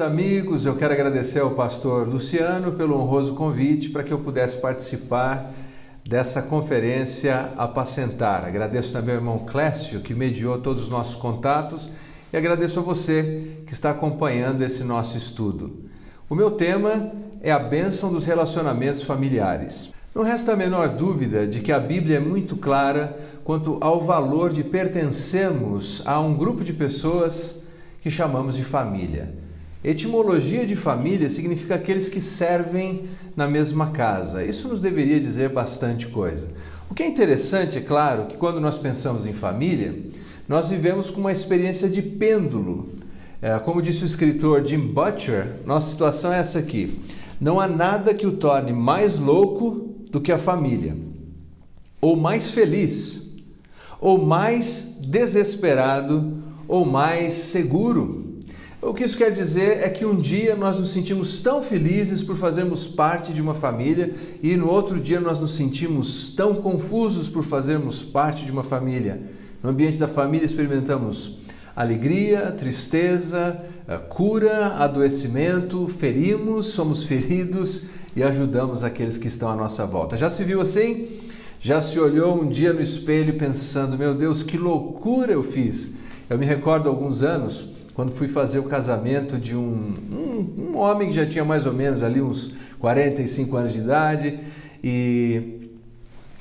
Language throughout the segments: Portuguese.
amigos, eu quero agradecer ao pastor Luciano pelo honroso convite para que eu pudesse participar dessa conferência Apacentar. Agradeço também ao irmão Clécio, que mediou todos os nossos contatos, e agradeço a você que está acompanhando esse nosso estudo. O meu tema é a bênção dos relacionamentos familiares. Não resta a menor dúvida de que a Bíblia é muito clara quanto ao valor de pertencermos a um grupo de pessoas que chamamos de família. Etimologia de família significa aqueles que servem na mesma casa. Isso nos deveria dizer bastante coisa. O que é interessante, é claro, que quando nós pensamos em família, nós vivemos com uma experiência de pêndulo. Como disse o escritor Jim Butcher, nossa situação é essa aqui. Não há nada que o torne mais louco do que a família, ou mais feliz, ou mais desesperado, ou mais seguro. O que isso quer dizer é que um dia nós nos sentimos tão felizes por fazermos parte de uma família e no outro dia nós nos sentimos tão confusos por fazermos parte de uma família. No ambiente da família experimentamos alegria, tristeza, cura, adoecimento, ferimos, somos feridos e ajudamos aqueles que estão à nossa volta. Já se viu assim? Já se olhou um dia no espelho pensando, meu Deus, que loucura eu fiz? Eu me recordo há alguns anos, quando fui fazer o casamento de um homem que já tinha mais ou menos ali uns 45 anos de idade e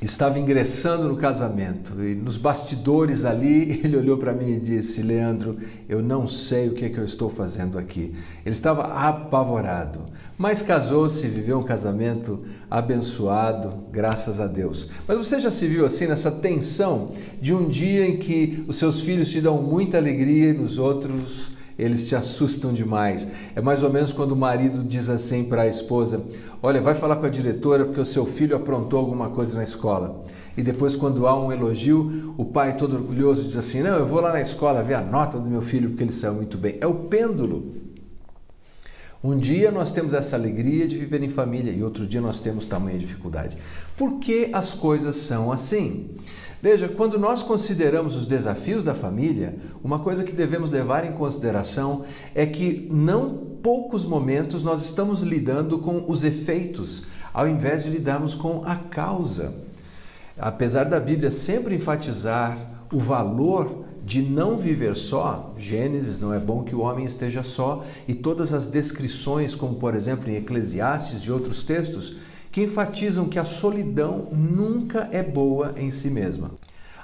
estava ingressando no casamento e nos bastidores ali ele olhou para mim e disse, Leandro, eu não sei o que é que eu estou fazendo aqui. Ele estava apavorado, mas casou-se, viveu um casamento abençoado, graças a Deus. Mas você já se viu assim nessa tensão de um dia em que os seus filhos te dão muita alegria e nos outros eles te assustam demais? É mais ou menos quando o marido diz assim para a esposa, olha, vai falar com a diretora porque o seu filho aprontou alguma coisa na escola. E depois, quando há um elogio, o pai todo orgulhoso diz assim, não, eu vou lá na escola ver a nota do meu filho porque ele saiu muito bem. É o pêndulo. Um dia nós temos essa alegria de viver em família e outro dia nós temos tamanha dificuldade. Por que as coisas são assim? Veja, quando nós consideramos os desafios da família, uma coisa que devemos levar em consideração é que não poucos momentos nós estamos lidando com os efeitos, ao invés de lidarmos com a causa. Apesar da Bíblia sempre enfatizar o valor de não viver só, Gênesis, não é bom que o homem esteja só, e todas as descrições, como por exemplo em Eclesiastes e outros textos, que enfatizam que a solidão nunca é boa em si mesma.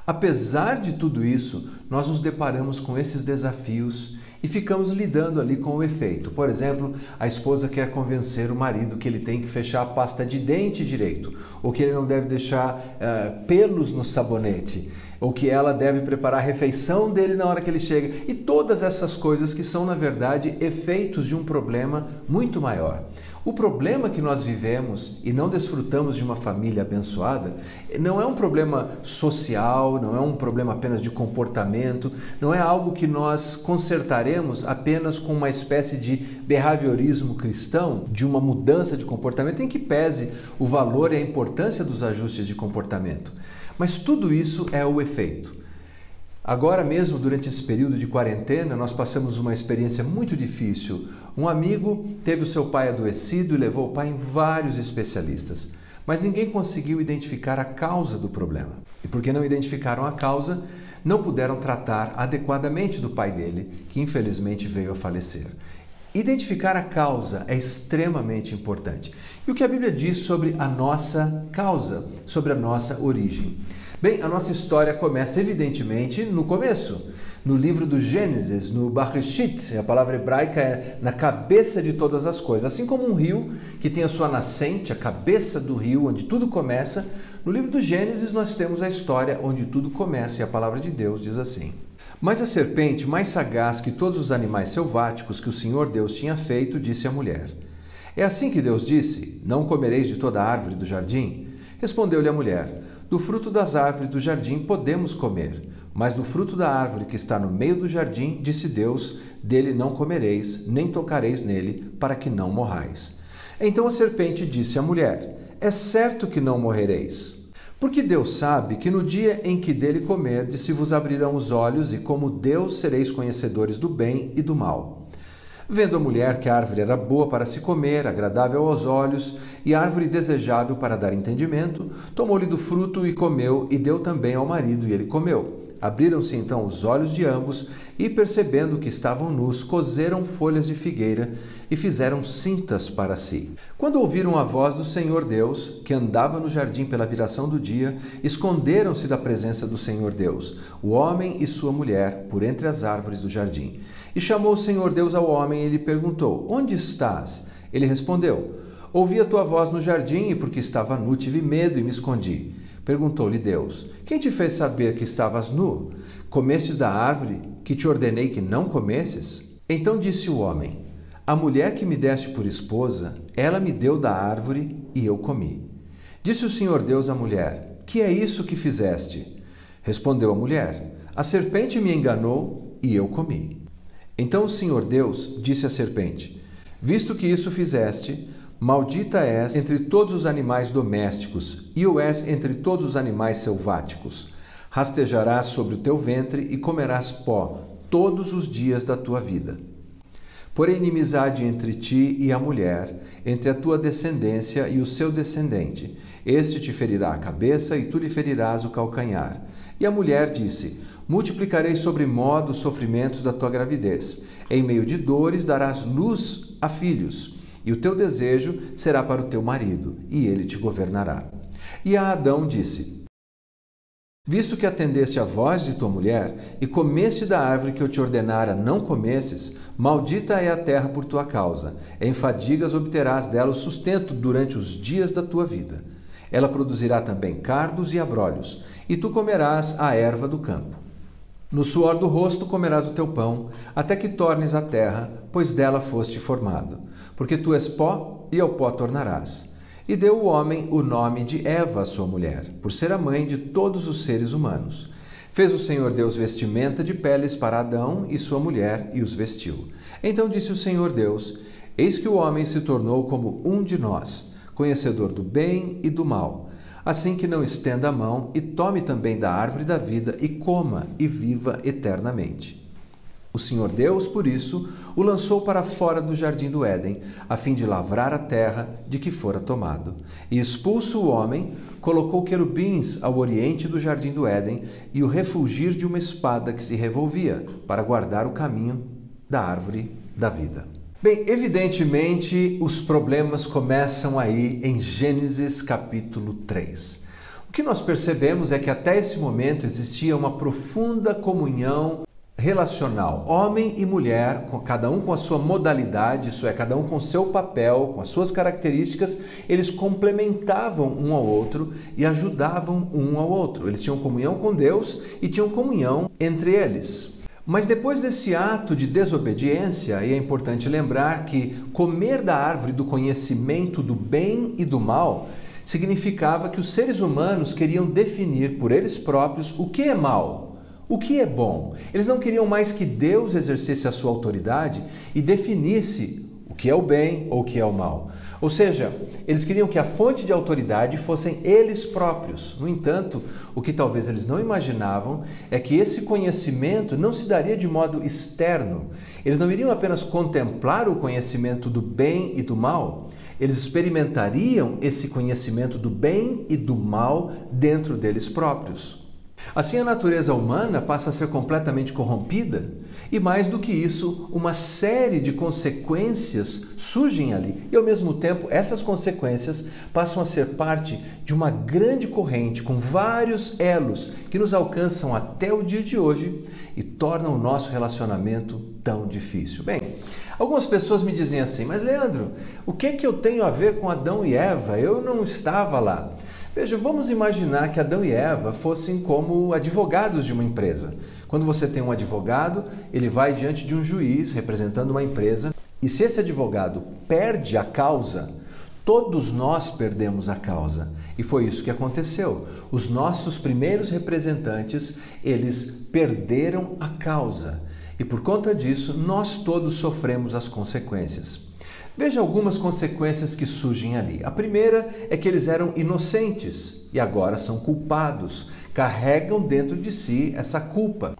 Apesar de tudo isso, nós nos deparamos com esses desafios e ficamos lidando ali com o efeito. Por exemplo, a esposa quer convencer o marido que ele tem que fechar a pasta de dente direito, ou que ele não deve deixar pelos no sabonete, ou que ela deve preparar a refeição dele na hora que ele chega. E todas essas coisas que são, na verdade, efeitos de um problema muito maior. O problema que nós vivemos e não desfrutamos de uma família abençoada não é um problema social, não é um problema apenas de comportamento, não é algo que nós consertaremos apenas com uma espécie de behaviorismo cristão, de uma mudança de comportamento em que pese o valor e a importância dos ajustes de comportamento. Mas tudo isso é o efeito. Agora mesmo, durante esse período de quarentena, nós passamos uma experiência muito difícil. Um amigo teve o seu pai adoecido e levou o pai em vários especialistas, mas ninguém conseguiu identificar a causa do problema. E porque não identificaram a causa, não puderam tratar adequadamente do pai dele, que infelizmente veio a falecer. Identificar a causa é extremamente importante. E o que a Bíblia diz sobre a nossa causa, sobre a nossa origem? Bem, a nossa história começa evidentemente no começo, no livro do Gênesis, no Bereshit, a palavra hebraica é na cabeça de todas as coisas. Assim como um rio que tem a sua nascente, a cabeça do rio, onde tudo começa, no livro do Gênesis nós temos a história onde tudo começa e a palavra de Deus diz assim. Mas a serpente, mais sagaz que todos os animais selváticos que o Senhor Deus tinha feito, disse à mulher, é assim que Deus disse, não comereis de toda a árvore do jardim? Respondeu-lhe a mulher, do fruto das árvores do jardim podemos comer, mas do fruto da árvore que está no meio do jardim, disse Deus, dele não comereis, nem tocareis nele, para que não morrais. Então a serpente disse à mulher, é certo que não morrereis. Porque Deus sabe que no dia em que dele comerdes se vos abrirão os olhos e como Deus sereis conhecedores do bem e do mal. Vendo a mulher que a árvore era boa para se comer, agradável aos olhos e árvore desejável para dar entendimento, tomou-lhe do fruto e comeu, e deu também ao marido, e ele comeu. Abriram-se então os olhos de ambos e, percebendo que estavam nus, coseram folhas de figueira e fizeram cintas para si. Quando ouviram a voz do Senhor Deus, que andava no jardim pela viração do dia, esconderam-se da presença do Senhor Deus, o homem e sua mulher, por entre as árvores do jardim. E chamou o Senhor Deus ao homem e lhe perguntou: Onde estás? Ele respondeu: Ouvi a tua voz no jardim, e porque estava nu tive medo e me escondi. Perguntou-lhe Deus: Quem te fez saber que estavas nu? Comestes da árvore que te ordenei que não comesses? Então disse o homem: A mulher que me deste por esposa, ela me deu da árvore e eu comi. Disse o Senhor Deus à mulher: Que é isso que fizeste? Respondeu a mulher: A serpente me enganou e eu comi. Então o Senhor Deus disse à serpente: Visto que isso fizeste, maldita és entre todos os animais domésticos, e o és entre todos os animais selváticos. Rastejarás sobre o teu ventre e comerás pó todos os dias da tua vida. Porém, inimizade entre ti e a mulher, entre a tua descendência e o seu descendente. Este te ferirá a cabeça e tu lhe ferirás o calcanhar. E a mulher disse: Multiplicarei sobremodo os sofrimentos da tua gravidez. Em meio de dores darás luz a filhos. E o teu desejo será para o teu marido, e ele te governará. E a Adão disse: Visto que atendeste à voz de tua mulher, e comeste da árvore que eu te ordenara não comesses, maldita é a terra por tua causa. Em fadigas obterás dela o sustento durante os dias da tua vida. Ela produzirá também cardos e abrolhos, e tu comerás a erva do campo. No suor do rosto comerás o teu pão, até que tornes a terra, pois dela foste formado. Porque tu és pó, e ao pó tornarás. E deu o homem o nome de Eva, sua mulher, por ser a mãe de todos os seres humanos. Fez o Senhor Deus vestimenta de peles para Adão e sua mulher, e os vestiu. Então disse o Senhor Deus: Eis que o homem se tornou como um de nós, conhecedor do bem e do mal. Assim que não estenda a mão e tome também da árvore da vida e coma e viva eternamente. O Senhor Deus, por isso, o lançou para fora do jardim do Éden, a fim de lavrar a terra de que fora tomado. E expulso o homem, colocou querubins ao oriente do jardim do Éden e o refulgir de uma espada que se revolvia, para guardar o caminho da árvore da vida. Bem, evidentemente, os problemas começam aí em Gênesis capítulo 3. O que nós percebemos é que até esse momento existia uma profunda comunhão relacional, homem e mulher, cada um com a sua modalidade, isso é, cada um com o seu papel, com as suas características, eles complementavam um ao outro e ajudavam um ao outro. Eles tinham comunhão com Deus e tinham comunhão entre eles. Mas depois desse ato de desobediência, e é importante lembrar que comer da árvore do conhecimento do bem e do mal significava que os seres humanos queriam definir por eles próprios o que é mal, o que é bom. Eles não queriam mais que Deus exercesse a sua autoridade e definisse o que é o bem ou o que é o mal. Ou seja, eles queriam que a fonte de autoridade fossem eles próprios. No entanto, o que talvez eles não imaginavam é que esse conhecimento não se daria de modo externo. Eles não iriam apenas contemplar o conhecimento do bem e do mal, eles experimentariam esse conhecimento do bem e do mal dentro deles próprios. Assim, a natureza humana passa a ser completamente corrompida e, mais do que isso, uma série de consequências surgem ali. E, ao mesmo tempo, essas consequências passam a ser parte de uma grande corrente com vários elos que nos alcançam até o dia de hoje e tornam o nosso relacionamento tão difícil. Bem, algumas pessoas me dizem assim: mas Leandro, o que é que eu tenho a ver com Adão e Eva? Eu não estava lá. Veja, vamos imaginar que Adão e Eva fossem como advogados de uma empresa. Quando você tem um advogado, ele vai diante de um juiz representando uma empresa, e se esse advogado perde a causa, todos nós perdemos a causa. E foi isso que aconteceu. Os nossos primeiros representantes, eles perderam a causa. E por conta disso, nós todos sofremos as consequências. Veja algumas consequências que surgem ali. A primeira é que eles eram inocentes e agora são culpados, carregam dentro de si essa culpa.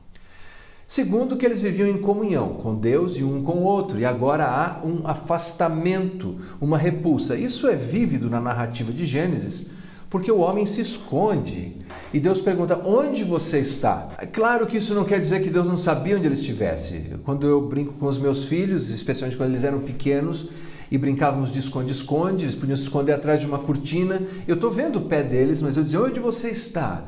Segundo, que eles viviam em comunhão com Deus e um com o outro, e agora há um afastamento, uma repulsa. Isso é vívido na narrativa de Gênesis, porque o homem se esconde e Deus pergunta: onde você está? É claro que isso não quer dizer que Deus não sabia onde ele estivesse. Quando eu brinco com os meus filhos, especialmente quando eles eram pequenos e brincávamos de esconde-esconde, eles podiam se esconder atrás de uma cortina, eu estou vendo o pé deles, mas eu dizia: onde você está?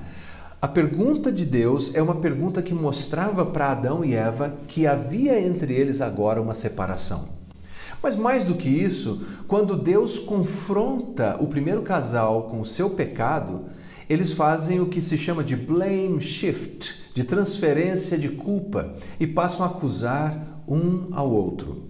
A pergunta de Deus é uma pergunta que mostrava para Adão e Eva que havia entre eles agora uma separação. Mas mais do que isso, quando Deus confronta o primeiro casal com o seu pecado, eles fazem o que se chama de blame shift, de transferência de culpa, e passam a acusar um ao outro.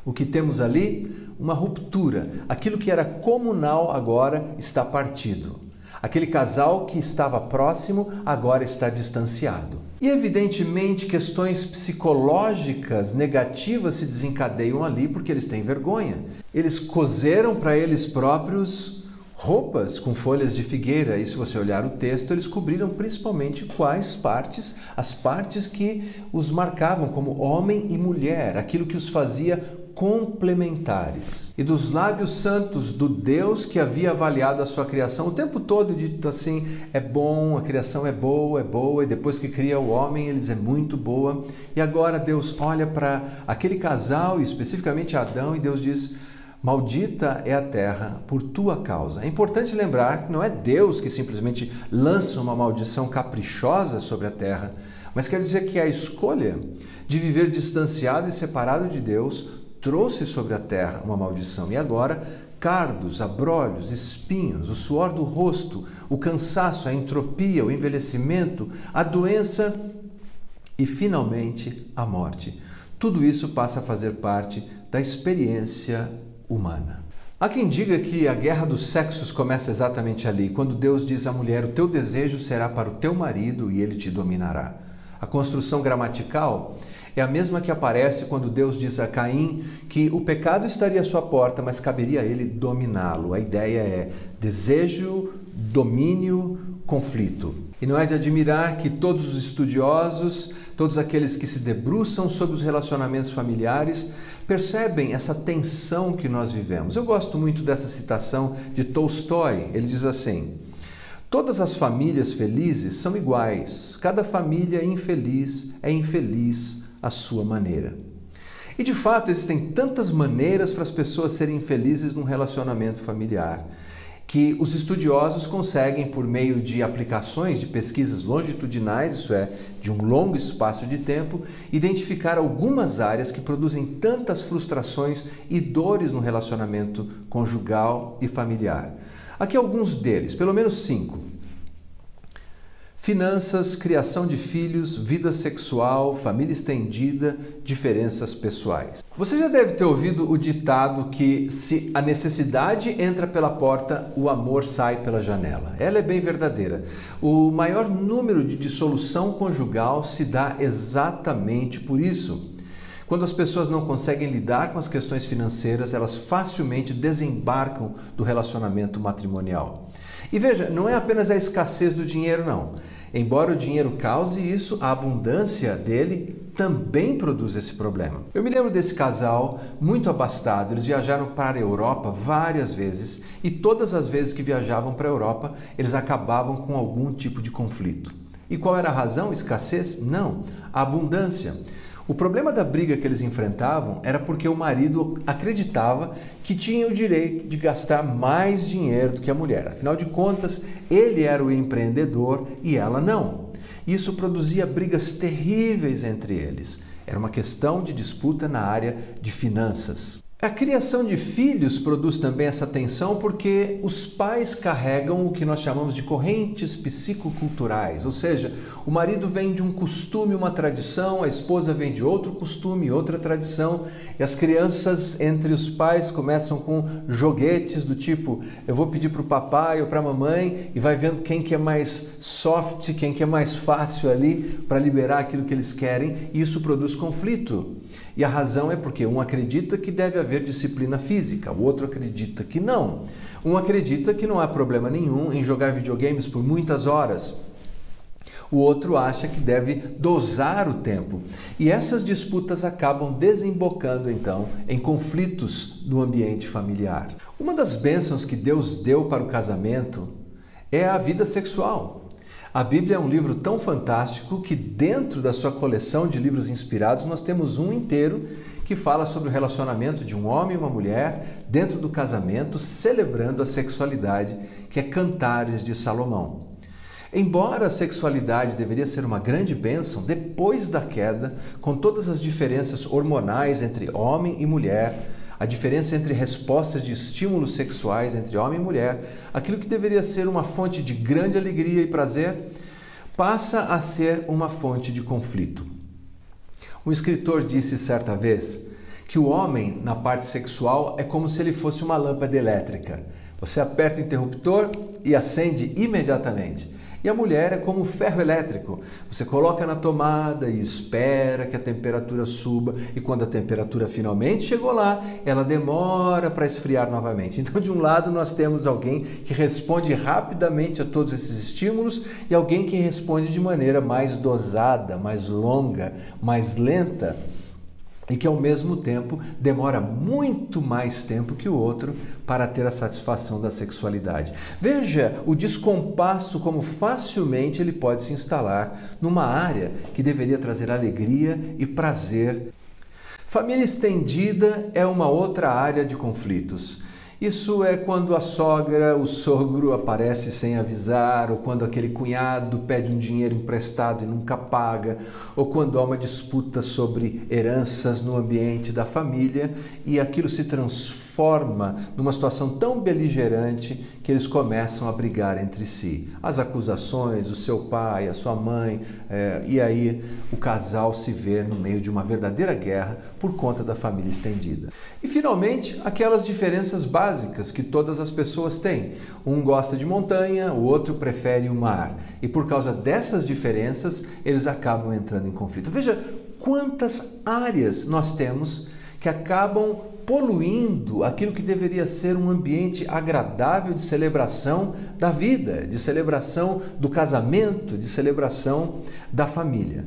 O que temos ali? Uma ruptura. Aquilo que era comunal agora está partido. Aquele casal que estava próximo agora está distanciado. E evidentemente questões psicológicas negativas se desencadeiam ali porque eles têm vergonha. Eles coseram para eles próprios roupas com folhas de figueira, e se você olhar o texto, eles cobriram principalmente quais partes? As partes que os marcavam como homem e mulher, aquilo que os fazia complementares. E dos lábios santos do Deus que havia avaliado a sua criação o tempo todo, dito assim: é bom, a criação é boa, e depois que cria o homem, eles é muito boa. E agora Deus olha para aquele casal, e especificamente Adão, e Deus diz: maldita é a terra por tua causa. É importante lembrar que não é Deus que simplesmente lança uma maldição caprichosa sobre a terra, mas quer dizer que a escolha de viver distanciado e separado de Deus trouxe sobre a terra uma maldição. E agora, cardos, abrolhos, espinhos, o suor do rosto, o cansaço, a entropia, o envelhecimento, a doença e, finalmente, a morte. Tudo isso passa a fazer parte da experiência humana. Há quem diga que a guerra dos sexos começa exatamente ali, quando Deus diz à mulher: o teu desejo será para o teu marido e ele te dominará. A construção gramatical é a mesma que aparece quando Deus diz a Caim que o pecado estaria à sua porta, mas caberia a ele dominá-lo. A ideia é desejo, domínio, conflito. E não é de admirar que todos os estudiosos, todos aqueles que se debruçam sobre os relacionamentos familiares, percebem essa tensão que nós vivemos. Eu gosto muito dessa citação de Tolstói. Ele diz assim: todas as famílias felizes são iguais. Cada família infeliz é infeliz à sua maneira. E de fato existem tantas maneiras para as pessoas serem felizes num relacionamento familiar, que os estudiosos conseguem, por meio de aplicações de pesquisas longitudinais, isso é, de um longo espaço de tempo, identificar algumas áreas que produzem tantas frustrações e dores no relacionamento conjugal e familiar. Aqui alguns deles, pelo menos 5. Finanças, criação de filhos, vida sexual, família estendida, diferenças pessoais. Você já deve ter ouvido o ditado que se a necessidade entra pela porta, o amor sai pela janela. Ela é bem verdadeira. O maior número de dissolução conjugal se dá exatamente por isso. Quando as pessoas não conseguem lidar com as questões financeiras, elas facilmente desembarcam do relacionamento matrimonial. E veja, não é apenas a escassez do dinheiro, não. Embora o dinheiro cause isso, a abundância dele também produz esse problema. Eu me lembro desse casal muito abastado. Eles viajaram para a Europa várias vezes e todas as vezes que viajavam para a Europa, eles acabavam com algum tipo de conflito. E qual era a razão? Escassez? Não, a abundância. O problema da briga que eles enfrentavam era porque o marido acreditava que tinha o direito de gastar mais dinheiro do que a mulher. Afinal de contas, ele era o empreendedor e ela não. Isso produzia brigas terríveis entre eles. Era uma questão de disputa na área de finanças. A criação de filhos produz também essa tensão porque os pais carregam o que nós chamamos de correntes psicoculturais, ou seja, o marido vem de um costume, uma tradição, a esposa vem de outro costume, outra tradição, e as crianças entre os pais começam com joguetes do tipo: eu vou pedir para o papai ou para a mamãe, e vai vendo quem que é mais soft, quem que é mais fácil ali para liberar aquilo que eles querem, e isso produz conflito. E a razão é porque um acredita que deve haver disciplina física, o outro acredita que não. Um acredita que não há problema nenhum em jogar videogames por muitas horas. O outro acha que deve dosar o tempo. E essas disputas acabam desembocando, então, em conflitos no ambiente familiar. Uma das bênçãos que Deus deu para o casamento é a vida sexual. A Bíblia é um livro tão fantástico que dentro da sua coleção de livros inspirados nós temos um inteiro que fala sobre o relacionamento de um homem e uma mulher dentro do casamento, celebrando a sexualidade, que é Cantares de Salomão. Embora a sexualidade deveria ser uma grande bênção, depois da queda, com todas as diferenças hormonais entre homem e mulher, a diferença entre respostas de estímulos sexuais entre homem e mulher, aquilo que deveria ser uma fonte de grande alegria e prazer, passa a ser uma fonte de conflito. Um escritor disse certa vez que o homem, na parte sexual, é como se ele fosse uma lâmpada elétrica. Você aperta o interruptor e acende imediatamente. E a mulher é como o ferro elétrico. Você coloca na tomada e espera que a temperatura suba. E quando a temperatura finalmente chegou lá, ela demora para esfriar novamente. Então, de um lado, nós temos alguém que responde rapidamente a todos esses estímulos e alguém que responde de maneira mais dosada, mais longa, mais lenta. E que ao mesmo tempo demora muito mais tempo que o outro para ter a satisfação da sexualidade. Veja o descompasso como facilmente ele pode se instalar numa área que deveria trazer alegria e prazer. Família estendida é uma outra área de conflitos. Isso é quando a sogra, o sogro aparece sem avisar, ou quando aquele cunhado pede um dinheiro emprestado e nunca paga, ou quando há uma disputa sobre heranças no ambiente da família e aquilo se transforma numa situação tão beligerante que eles começam a brigar entre si. As acusações, o seu pai, a sua mãe, e aí o casal se vê no meio de uma verdadeira guerra por conta da família estendida. E finalmente, aquelas diferenças básicas que todas as pessoas têm. Um gosta de montanha, o outro prefere o mar. E por causa dessas diferenças, eles acabam entrando em conflito. Veja quantas áreas nós temos que acabam poluindo aquilo que deveria ser um ambiente agradável de celebração da vida, de celebração do casamento, de celebração da família.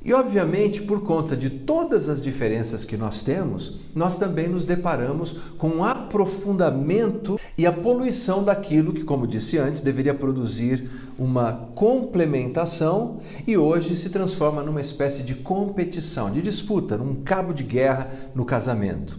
E, obviamente, por conta de todas as diferenças que nós temos, nós também nos deparamos com um aprofundamento e a poluição daquilo que, como disse antes, deveria produzir uma complementação e hoje se transforma numa espécie de competição, de disputa, num cabo de guerra no casamento.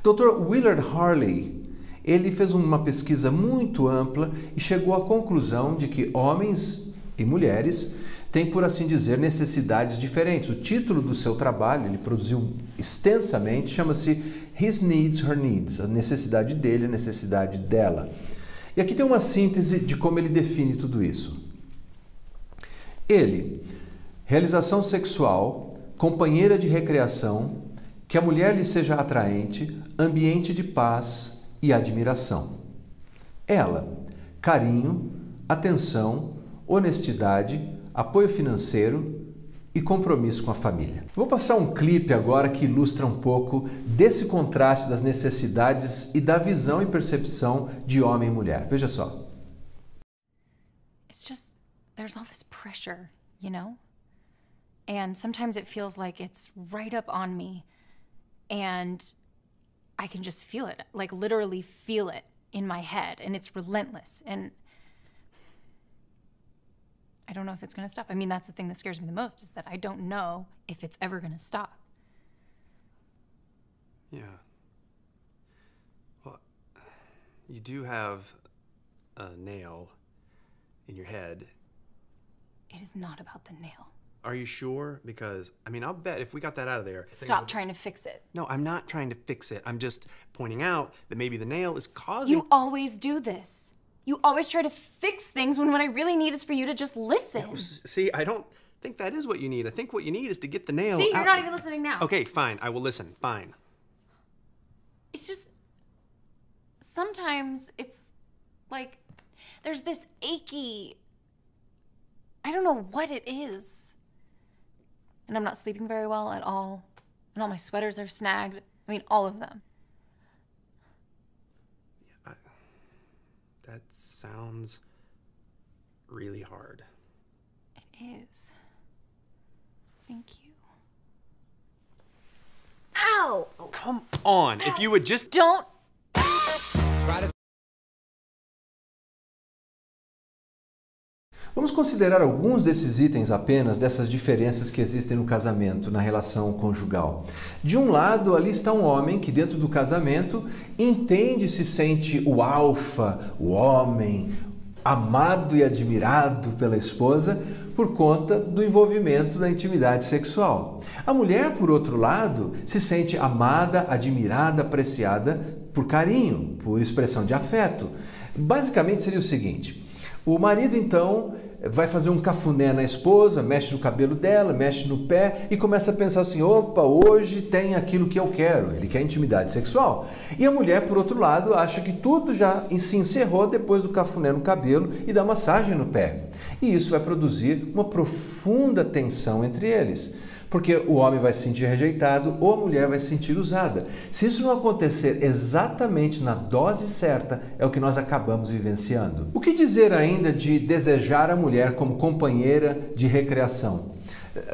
Dr. Willard Harley, ele fez uma pesquisa muito ampla e chegou à conclusão de que homens e mulheres têm, por assim dizer, necessidades diferentes. O título do seu trabalho, ele produziu extensamente, chama-se His Needs, Her Needs, a necessidade dele, a necessidade dela. E aqui tem uma síntese de como ele define tudo isso. Ele, realização sexual, companheira de recreação, que a mulher lhe seja atraente, ambiente de paz e admiração. Ela, carinho, atenção, honestidade, apoio financeiro e compromisso com a família. Vou passar um clipe agora que ilustra um pouco desse contraste das necessidades e da visão e percepção de homem e mulher. Veja só. It's just, there's all this pressure, you know? And sometimes it feels like it's right up on me. And I can just feel it, like literally feel it in my head. And it's relentless. And I don't know if it's going to stop. I mean, that's the thing that scares me the most, is that I don't know if it's ever going to stop. Yeah. Well, you do have a nail in your head. It is not about the nail. Are you sure? Because, I mean, I'll bet if we got that out of there... Stop trying to fix it. No, I'm not trying to fix it. I'm just pointing out that maybe the nail is causing... You always do this. You always try to fix things when what I really need is for you to just listen. Yeah, see, I don't think that is what you need. I think what you need is to get the nail See, you're out. not even listening now. Okay, fine. I will listen. Fine. It's just... Sometimes it's like there's this achy... I don't know what it is. And I'm not sleeping very well at all. And all my sweaters are snagged. I mean, all of them. Yeah, that sounds really hard. It his. Thank you. Ow! Oh, come on. If you would just Don't. try to... Vamos considerar alguns desses itens apenas, dessas diferenças que existem no casamento, na relação conjugal. De um lado, ali está um homem que dentro do casamento entende e se sente o alfa, o homem, amado e admirado pela esposa por conta do envolvimento da intimidade sexual. A mulher, por outro lado, se sente amada, admirada, apreciada por carinho, por expressão de afeto. Basicamente seria o seguinte: o marido, então, vai fazer um cafuné na esposa, mexe no cabelo dela, mexe no pé e começa a pensar assim: opa, hoje tem aquilo que eu quero. Ele quer intimidade sexual. E a mulher, por outro lado, acha que tudo já se encerrou depois do cafuné no cabelo e da massagem no pé. E isso vai produzir uma profunda tensão entre eles. Porque o homem vai se sentir rejeitado ou a mulher vai se sentir usada. Se isso não acontecer exatamente na dose certa, é o que nós acabamos vivenciando. O que dizer ainda de desejar a mulher como companheira de recreação?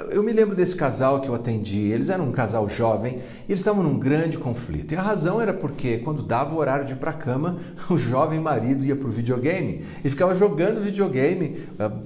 Eu me lembro desse casal que eu atendi. Eles eram um casal jovem e eles estavam num grande conflito. E a razão era porque, quando dava o horário de ir para a cama, o jovem marido ia para o videogame e ficava jogando videogame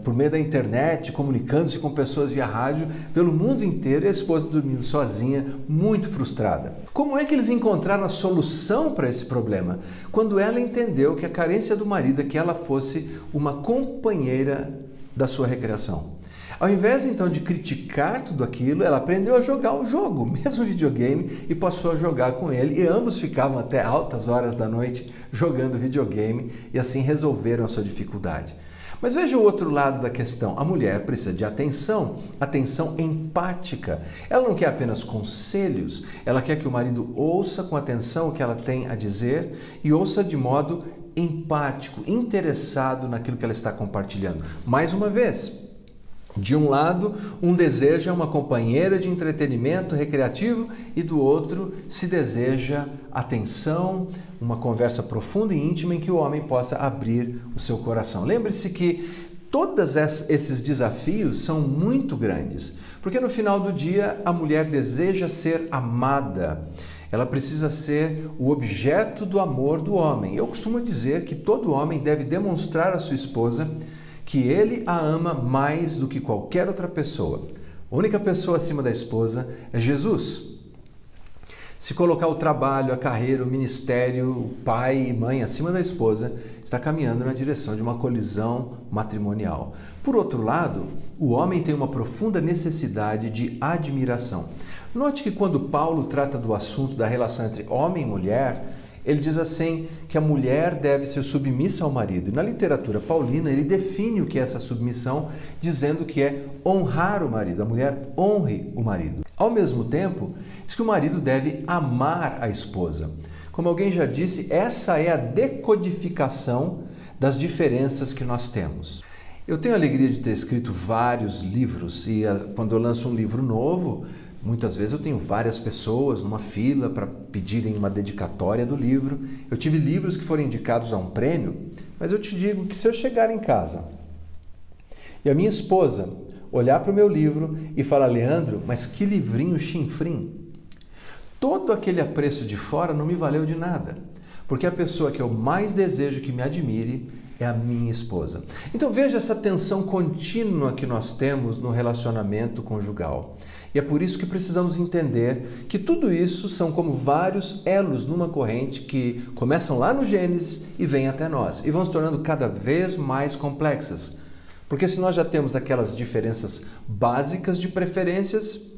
por meio da internet, comunicando-se com pessoas via rádio pelo mundo inteiro, e a esposa dormindo sozinha, muito frustrada. Como é que eles encontraram a solução para esse problema? Quando ela entendeu que a carência do marido é que ela fosse uma companheira da sua recreação. Ao invés, então, de criticar tudo aquilo, ela aprendeu a jogar o jogo, mesmo videogame, e passou a jogar com ele. E ambos ficavam até altas horas da noite jogando videogame e assim resolveram a sua dificuldade. Mas veja o outro lado da questão. A mulher precisa de atenção, atenção empática. Ela não quer apenas conselhos, ela quer que o marido ouça com atenção o que ela tem a dizer e ouça de modo empático, interessado naquilo que ela está compartilhando. Mais uma vez, de um lado, um deseja uma companheira de entretenimento recreativo e do outro se deseja atenção, uma conversa profunda e íntima em que o homem possa abrir o seu coração. Lembre-se que todos esses desafios são muito grandes, porque no final do dia a mulher deseja ser amada. Ela precisa ser o objeto do amor do homem. Eu costumo dizer que todo homem deve demonstrar à sua esposa que ele a ama mais do que qualquer outra pessoa. A única pessoa acima da esposa é Jesus. Se colocar o trabalho, a carreira, o ministério, o pai e mãe acima da esposa, está caminhando na direção de uma colisão matrimonial. Por outro lado, o homem tem uma profunda necessidade de admiração. Note que quando Paulo trata do assunto da relação entre homem e mulher, ele diz assim que a mulher deve ser submissa ao marido. E na literatura paulina ele define o que é essa submissão, dizendo que é honrar o marido. A mulher honre o marido. Ao mesmo tempo, diz que o marido deve amar a esposa. Como alguém já disse, essa é a decodificação das diferenças que nós temos. Eu tenho a alegria de ter escrito vários livros e quando eu lanço um livro novo, muitas vezes eu tenho várias pessoas numa fila para pedirem uma dedicatória do livro. Eu tive livros que foram indicados a um prêmio, mas eu te digo que se eu chegar em casa e a minha esposa olhar para o meu livro e falar: Leandro, mas que livrinho chinfrim, todo aquele apreço de fora não me valeu de nada, porque a pessoa que eu mais desejo que me admire é a minha esposa. Então veja essa tensão contínua que nós temos no relacionamento conjugal. E é por isso que precisamos entender que tudo isso são como vários elos numa corrente que começam lá no Gênesis e vêm até nós e vão se tornando cada vez mais complexas. Porque se nós já temos aquelas diferenças básicas de preferências,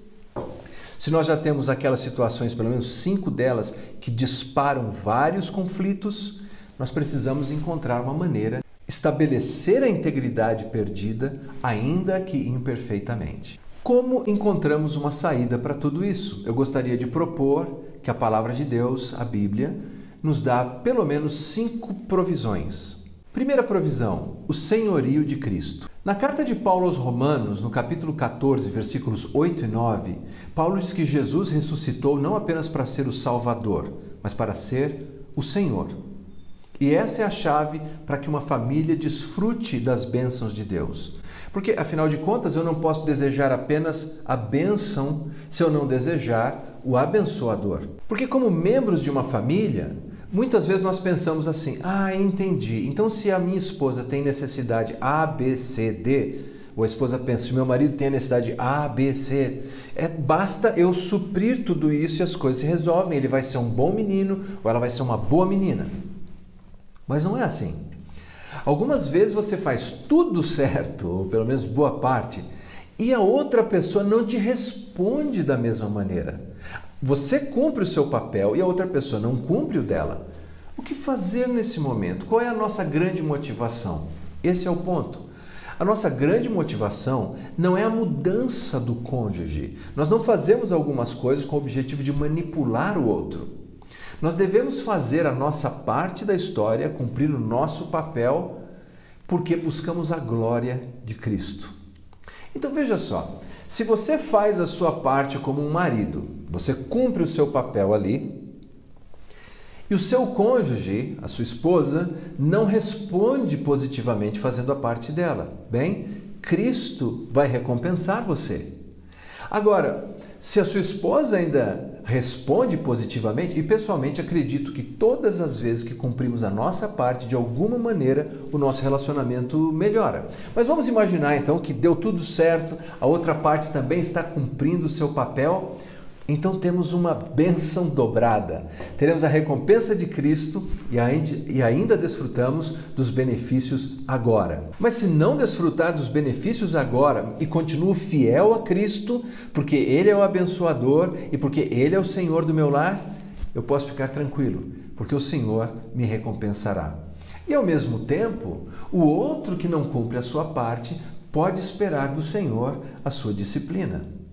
se nós já temos aquelas situações, pelo menos 5 delas, que disparam vários conflitos, nós precisamos encontrar uma maneira de estabelecer a integridade perdida, ainda que imperfeitamente. Como encontramos uma saída para tudo isso? Eu gostaria de propor que a palavra de Deus, a Bíblia, nos dá pelo menos 5 provisões. Primeira provisão, o senhorio de Cristo. Na carta de Paulo aos Romanos, no capítulo 14, versículos 8 e 9, Paulo diz que Jesus ressuscitou não apenas para ser o Salvador, mas para ser o Senhor. E essa é a chave para que uma família desfrute das bênçãos de Deus. Porque, afinal de contas, eu não posso desejar apenas a bênção se eu não desejar o abençoador. Porque, como membros de uma família, muitas vezes nós pensamos assim: entendi. Então, se a minha esposa tem necessidade A, B, C, D, ou a esposa pensa, se meu marido tem a necessidade A, B, C, basta eu suprir tudo isso e as coisas se resolvem. Ele vai ser um bom menino ou ela vai ser uma boa menina. Mas não é assim. Algumas vezes você faz tudo certo, ou pelo menos boa parte, e a outra pessoa não te responde da mesma maneira. Você cumpre o seu papel e a outra pessoa não cumpre o dela. O que fazer nesse momento? Qual é a nossa grande motivação? Esse é o ponto. A nossa grande motivação não é a mudança do cônjuge. Nós não fazemos algumas coisas com o objetivo de manipular o outro. Nós devemos fazer a nossa parte da história, cumprir o nosso papel, porque buscamos a glória de Cristo. Então veja só, se você faz a sua parte como um marido, você cumpre o seu papel ali, e o seu cônjuge, a sua esposa, não responde positivamente fazendo a parte dela, bem, Cristo vai recompensar você. Agora, se a sua esposa ainda responde positivamente, e pessoalmente acredito que todas as vezes que cumprimos a nossa parte, de alguma maneira, o nosso relacionamento melhora. Mas vamos imaginar então que deu tudo certo, a outra parte também está cumprindo o seu papel. Então temos uma bênção dobrada. Teremos a recompensa de Cristo e ainda desfrutamos dos benefícios agora. Mas se não desfrutar dos benefícios agora e continuo fiel a Cristo, porque Ele é o abençoador e porque Ele é o Senhor do meu lar, eu posso ficar tranquilo, porque o Senhor me recompensará. E ao mesmo tempo, o outro que não cumpre a sua parte pode esperar do Senhor a sua disciplina.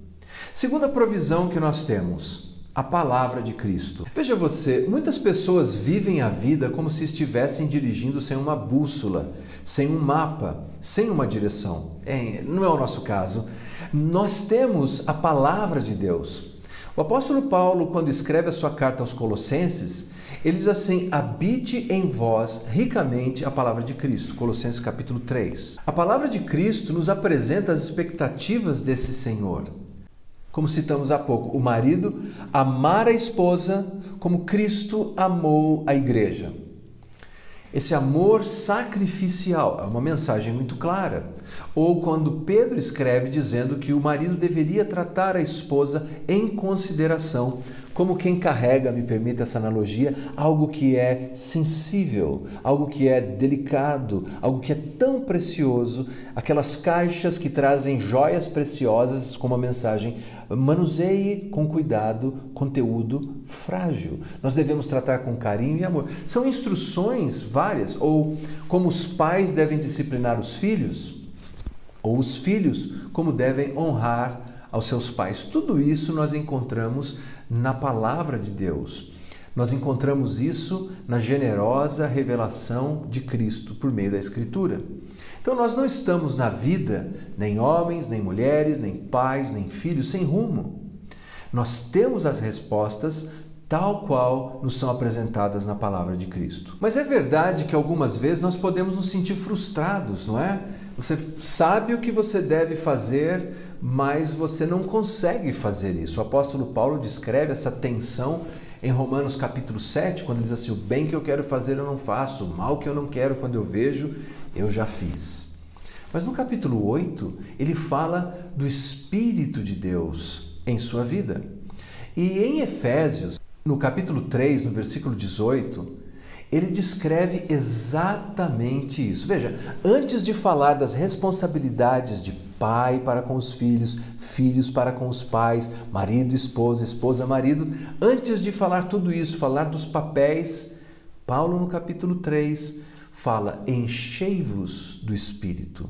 Segunda provisão que nós temos, a palavra de Cristo. Veja você, muitas pessoas vivem a vida como se estivessem dirigindo sem uma bússola, sem um mapa, sem uma direção. Não é o nosso caso. Nós temos a palavra de Deus. O apóstolo Paulo, quando escreve a sua carta aos Colossenses, ele diz assim: habite em vós ricamente a palavra de Cristo. Colossenses capítulo 3. A palavra de Cristo nos apresenta as expectativas desse Senhor. Como citamos há pouco, o marido amar a esposa como Cristo amou a igreja. Esse amor sacrificial é uma mensagem muito clara. Ou quando Pedro escreve dizendo que o marido deveria tratar a esposa em consideração, como quem carrega, me permita essa analogia, algo que é sensível, algo que é delicado, algo que é tão precioso, aquelas caixas que trazem joias preciosas com uma mensagem: manuseie com cuidado conteúdo frágil. Nós devemos tratar com carinho e amor. São instruções várias, ou como os pais devem disciplinar os filhos, ou os filhos como devem honrar aos seus pais. Tudo isso nós encontramos na palavra de Deus. Nós encontramos isso na generosa revelação de Cristo por meio da Escritura. Então nós não estamos na vida, nem homens, nem mulheres, nem pais, nem filhos, sem rumo. Nós temos as respostas tal qual nos são apresentadas na palavra de Cristo. Mas é verdade que algumas vezes nós podemos nos sentir frustrados, não é? Você sabe o que você deve fazer, mas você não consegue fazer isso. O apóstolo Paulo descreve essa tensão em Romanos capítulo 7, quando ele diz assim: o bem que eu quero fazer eu não faço, o mal que eu não quero quando eu vejo, eu já fiz. Mas no capítulo 8, ele fala do Espírito de Deus em sua vida. E em Efésios, no capítulo 3, no versículo 18, ele descreve exatamente isso. Veja, antes de falar das responsabilidades de pai para com os filhos, filhos para com os pais, marido, esposa, esposa, marido, antes de falar tudo isso, falar dos papéis, Paulo no capítulo 3 fala: enchei-vos do Espírito.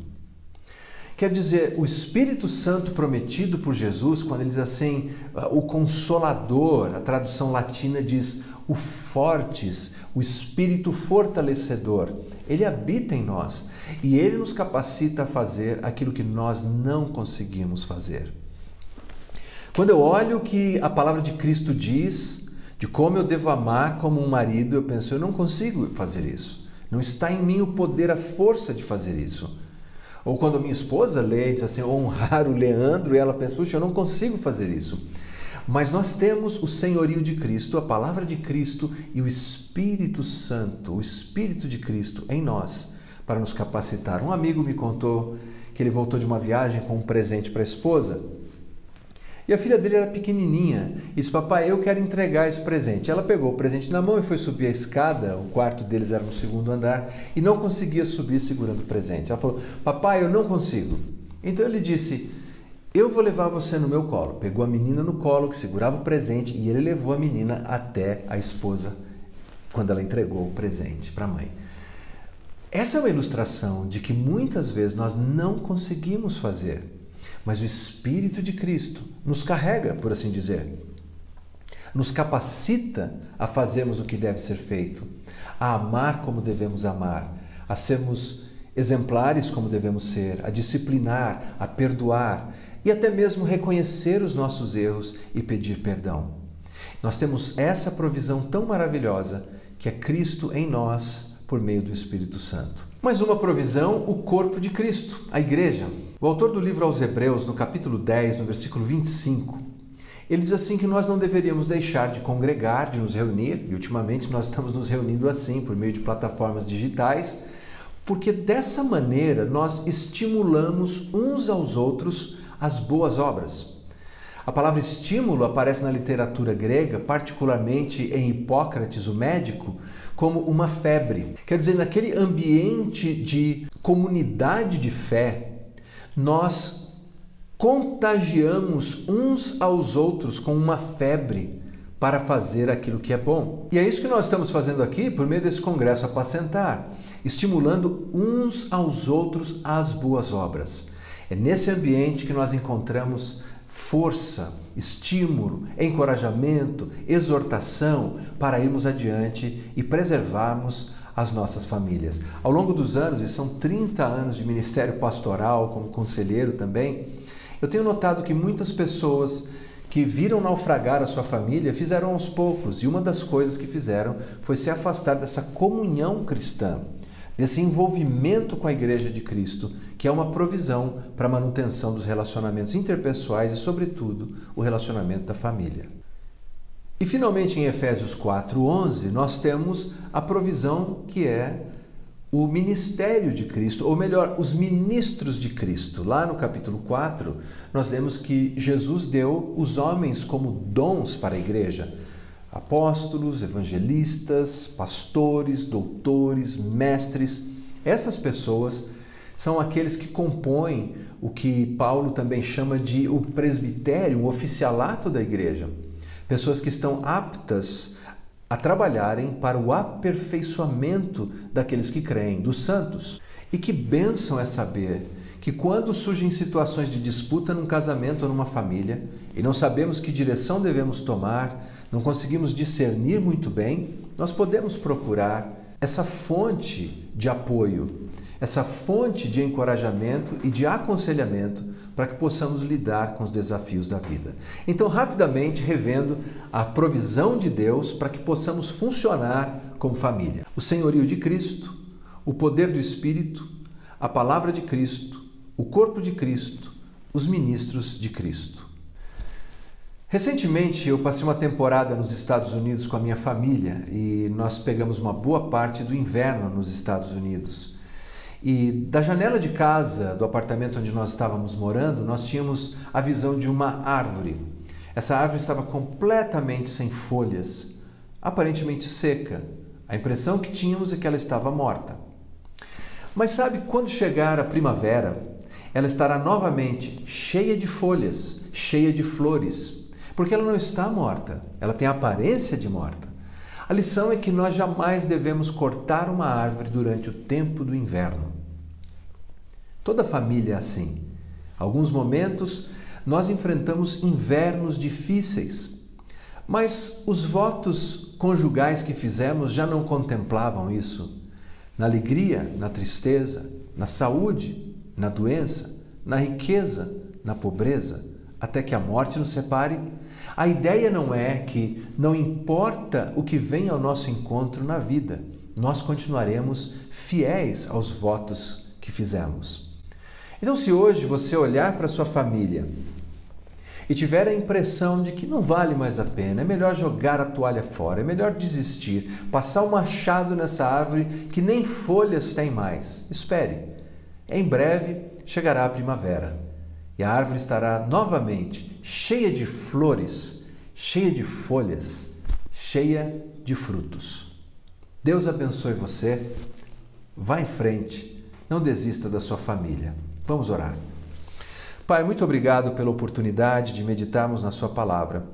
Quer dizer, o Espírito Santo prometido por Jesus, quando ele diz assim, o Consolador, a tradução latina diz o Fortes, o Espírito fortalecedor, ele habita em nós e ele nos capacita a fazer aquilo que nós não conseguimos fazer. Quando eu olho o que a palavra de Cristo diz de como eu devo amar como um marido, eu penso, eu não consigo fazer isso. Não está em mim o poder, a força de fazer isso. Ou quando a minha esposa lê e diz assim, honrar o Leandro, e ela pensa, puxa, eu não consigo fazer isso. Mas nós temos o senhorio de Cristo, a palavra de Cristo e o Espírito Santo, o Espírito de Cristo em nós, para nos capacitar. Um amigo me contou que ele voltou de uma viagem com um presente para a esposa, e a filha dele era pequenininha, e disse, papai, eu quero entregar esse presente. Ela pegou o presente na mão e foi subir a escada, o quarto deles era no 2º andar, e não conseguia subir segurando o presente. Ela falou, papai, eu não consigo. Então ele disse, eu vou levar você no meu colo. Pegou a menina no colo, que segurava o presente, e ele levou a menina até a esposa, quando ela entregou o presente para a mãe. Essa é uma ilustração de que muitas vezes nós não conseguimos fazer, mas o Espírito de Cristo nos carrega, por assim dizer, nos capacita a fazermos o que deve ser feito, a amar como devemos amar, a sermos exemplares como devemos ser, a disciplinar, a perdoar e até mesmo reconhecer os nossos erros e pedir perdão. Nós temos essa provisão tão maravilhosa que é Cristo em nós por meio do Espírito Santo. Mais uma provisão, o corpo de Cristo, a igreja. O autor do livro aos Hebreus, no capítulo 10, no versículo 25, ele diz assim que nós não deveríamos deixar de congregar, de nos reunir, e ultimamente nós estamos nos reunindo assim, por meio de plataformas digitais, porque dessa maneira nós estimulamos uns aos outros as boas obras. A palavra estímulo aparece na literatura grega, particularmente em Hipócrates, o médico, como uma febre. Quer dizer, naquele ambiente de comunidade de fé, nós contagiamos uns aos outros com uma febre para fazer aquilo que é bom. E é isso que nós estamos fazendo aqui por meio desse congresso Apacentar, estimulando uns aos outros as boas obras. É nesse ambiente que nós encontramos força, estímulo, encorajamento, exortação para irmos adiante e preservarmos as nossas famílias. Ao longo dos anos, e são 30 anos de ministério pastoral, como conselheiro também, eu tenho notado que muitas pessoas que viram naufragar a sua família fizeram aos poucos, e uma das coisas que fizeram foi se afastar dessa comunhão cristã, desse envolvimento com a Igreja de Cristo, que é uma provisão para a manutenção dos relacionamentos interpessoais e, sobretudo, o relacionamento da família. E, finalmente, em Efésios 4:11, nós temos a provisão que é o ministério de Cristo, ou melhor, os ministros de Cristo. Lá no capítulo 4, nós lemos que Jesus deu os homens como dons para a igreja. Apóstolos, evangelistas, pastores, doutores, mestres. Essas pessoas são aqueles que compõem o que Paulo também chama de o presbitério, o oficialato da igreja. Pessoas que estão aptas a trabalharem para o aperfeiçoamento daqueles que creem, dos santos. E que bênção é saber que quando surgem situações de disputa num casamento ou numa família, e não sabemos que direção devemos tomar, não conseguimos discernir muito bem, nós podemos procurar essa fonte de apoio, essa fonte de encorajamento e de aconselhamento para que possamos lidar com os desafios da vida. Então, rapidamente, revendo a provisão de Deus para que possamos funcionar como família. O senhorio de Cristo, o poder do Espírito, a palavra de Cristo, o corpo de Cristo, os ministros de Cristo. Recentemente eu passei uma temporada nos Estados Unidos com a minha família e nós pegamos uma boa parte do inverno nos Estados Unidos. E da janela de casa, do apartamento onde nós estávamos morando, nós tínhamos a visão de uma árvore. Essa árvore estava completamente sem folhas, aparentemente seca. A impressão que tínhamos é que ela estava morta. Mas sabe, quando chegar a primavera, ela estará novamente cheia de folhas, cheia de flores, porque ela não está morta, ela tem a aparência de morta. A lição é que nós jamais devemos cortar uma árvore durante o tempo do inverno. Toda família é assim. Alguns momentos nós enfrentamos invernos difíceis, mas os votos conjugais que fizemos já não contemplavam isso. Na alegria, na tristeza, na saúde, na doença, na riqueza, na pobreza, até que a morte nos separe? A ideia não é que não importa o que vem ao nosso encontro na vida, nós continuaremos fiéis aos votos que fizemos. Então, se hoje você olhar para a sua família e tiver a impressão de que não vale mais a pena, é melhor jogar a toalha fora, é melhor desistir, passar o machado nessa árvore que nem folhas tem mais, espere. Em breve chegará a primavera e a árvore estará novamente cheia de flores, cheia de folhas, cheia de frutos. Deus abençoe você. Vá em frente. Não desista da sua família. Vamos orar. Pai, muito obrigado pela oportunidade de meditarmos na sua palavra,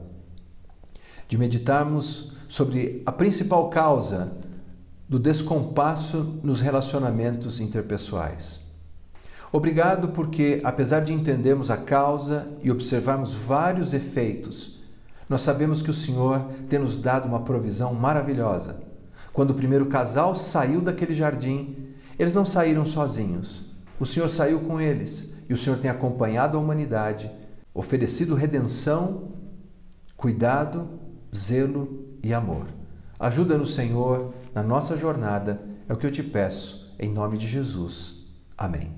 de meditarmos sobre a principal causa do descompasso nos relacionamentos interpessoais. Obrigado porque, apesar de entendermos a causa e observarmos vários efeitos, nós sabemos que o Senhor tem nos dado uma provisão maravilhosa. Quando o primeiro casal saiu daquele jardim, eles não saíram sozinhos. O Senhor saiu com eles e o Senhor tem acompanhado a humanidade, oferecido redenção, cuidado, zelo e amor. Ajuda-nos, Senhor, na nossa jornada, é o que eu te peço, em nome de Jesus. Amém.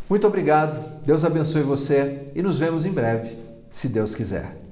Muito obrigado, Deus abençoe você e nos vemos em breve, se Deus quiser.